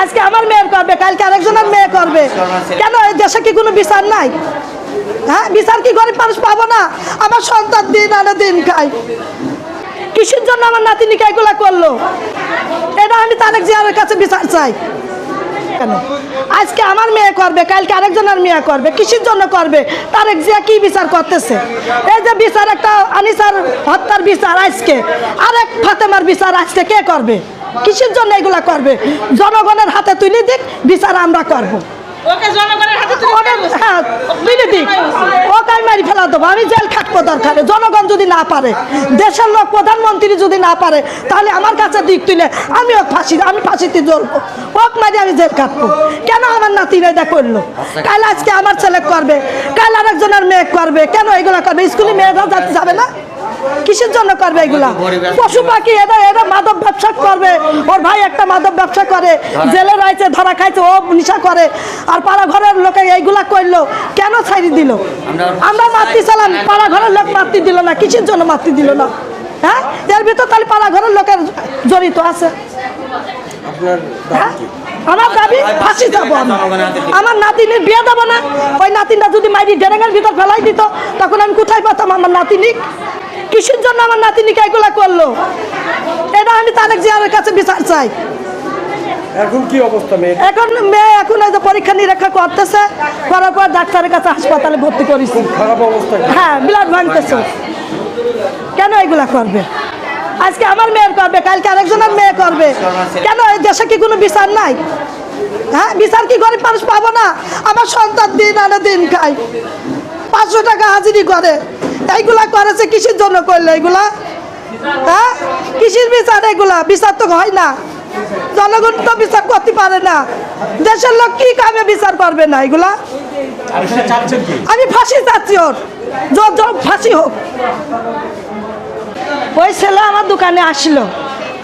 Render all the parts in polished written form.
আজকে আমার মেয়ের করবে, কালকে আরেকজনের মেয়ে করবে। কেন এই দেশে কি কোনো বিচার নাই? হ্যাঁ, বিচার কি গরিব মানুষ পাবো না? আমার সন্তান দিন আনে দিন খায়, কিসের জন্য আমার নাতিনিকে এগুলা করলো? এটা আমি তারেক জিয়ার কাছে বিচার চাই। কেন আজকে আমার মেয়ে করবে, কালকে আরেকজনের মেয়ে করবে, কিসের জন্য করবে? তারেক জিয়া কি বিচার করতেছে? এই যে বিচার, একটা আনিসার হত্যার বিচার আজকে, আরেক ফাতেমার বিচার আজকে কে করবে? কিসের জন্য এগুলা করবে? জনগণের হাতে তুলে দিক, বিচার আমরা করবো। আমি জেল খাটবো দরকারে। জনগণ যদি না পারে, দেশের লোক প্রধানমন্ত্রী যদি না পারে, তাহলে আমার কাছে দিক তুলে আমি ফাঁসিতে জ্বলবো, ওক মারি আমি জেল খাটবো। কেন আমার নাতিরা এটা করলো? কাল আজকে আমার ছেলে করবে, কাল আরেকজনের মেয়ে করবে। কেন এগুলা করবে? স্কুলে মেয়েরা যাতে যাবে না? কিসের জন্য করবে এগুলা? পশু পাখি এরা মাদক ব্যবসা করবে। ওর ভাই একটা মাদক ব্যবসা করে, জেলে রয়েছে, ধরা খাইছে, ও নেশা করে। আর পাড়া ঘরের লোকে এইগুলা করলো, কেন ছাড়ি দিল? আমরা মাতৃ চালাম, পাড়া ঘরের লোক মাতৃ দিল না। কিসের জন্য মাতৃ দিল না? হ্যাঁ, এর ভিতর তাহলে পাড়া ঘরের লোকের জড়িত আছে। আমার দাবি ফাঁসি যাবো। আমার নাতিনির বিয়ে দেবো না। ওই নাতিনটা যদি মাইরি ডেরেঙ্গের ভিতর ফেলাই দিত, তখন আমি কোথায় পেতাম আমার নাতিনি? কিসের জন্য আমার নাতিনিকে এগুলা করলো? এটা আমি তারেক জিয়ার কাছে বিচার চাই। এখন কি অবস্থা মেয়ে? এখন মেয়ে এখন এই যে পরীক্ষা নিরীক্ষা করতেছে, করার পর ডাক্তারের কাছে হাসপাতালে ভর্তি করেছি। খারাপ অবস্থা? হ্যাঁ, ব্লাড ভাঙতেছে। কেন এগুলা করবে? আজকে আমার মেয়ের করবে, কালকে আরেকজনের মেয়ে করবে। কেন এই দেশে কি কোনো বিচার নাই? হ্যাঁ, বিচার কি গরিব মানুষ পাবো না? আমার সন্তান দিন আনে দিন খায়, 500 টাকা হাজিরি করে। এইগুলা করেছে কিসের জন্য করলো এগুলা? হ্যাঁ, কিসের বিচার এগুলা? বিচার তো হয় না, জনগণ তো বিচার করতে পারে না। দেশের লোক কি কামে বিচার করবে না এগুলা? আমি ফাঁসি চাচ্ছি, ওর ফাঁসি হোক। ওই ছেলে আমার দোকানে আসলো,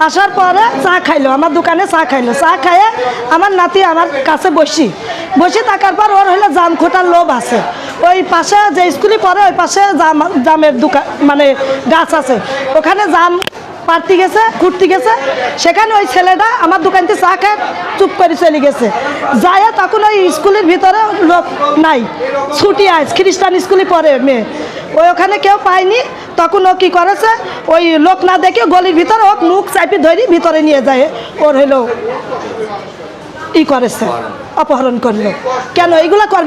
আসার পরে চা খাইলো, আমার দোকানে চা খাইলো। চা খাইয়ে আমার নাতি আমার কাছে বসে থাকার পর ওর হলো জাম খোটার লোভ আছে। ওই পাশে যে স্কুলে পড়ে, ওই পাশে জামের দোকান মানে গাছ আছে, ওখানে জাম পাড়তে গেছে, ঘুরতে গেছে। সেখানে ওই ছেলেটা আমার দোকানতে চা খায় চুপ করে চলে গেছে। যায় তখন ওই স্কুলের ভিতরে লোক নাই, ছুটি আজ খ্রিস্টান স্কুলে পড়ে মেয়ে, ওখানে কেউ পায়নি। তখন ও কী করেছে, ওই লোক না দেখে গলির ভিতরে ও মুখ চাপি ধরি ভিতরে নিয়ে যায়, ওর হলো ই করেছে, অপহরণ করলো। কেন এইগুলা করবে?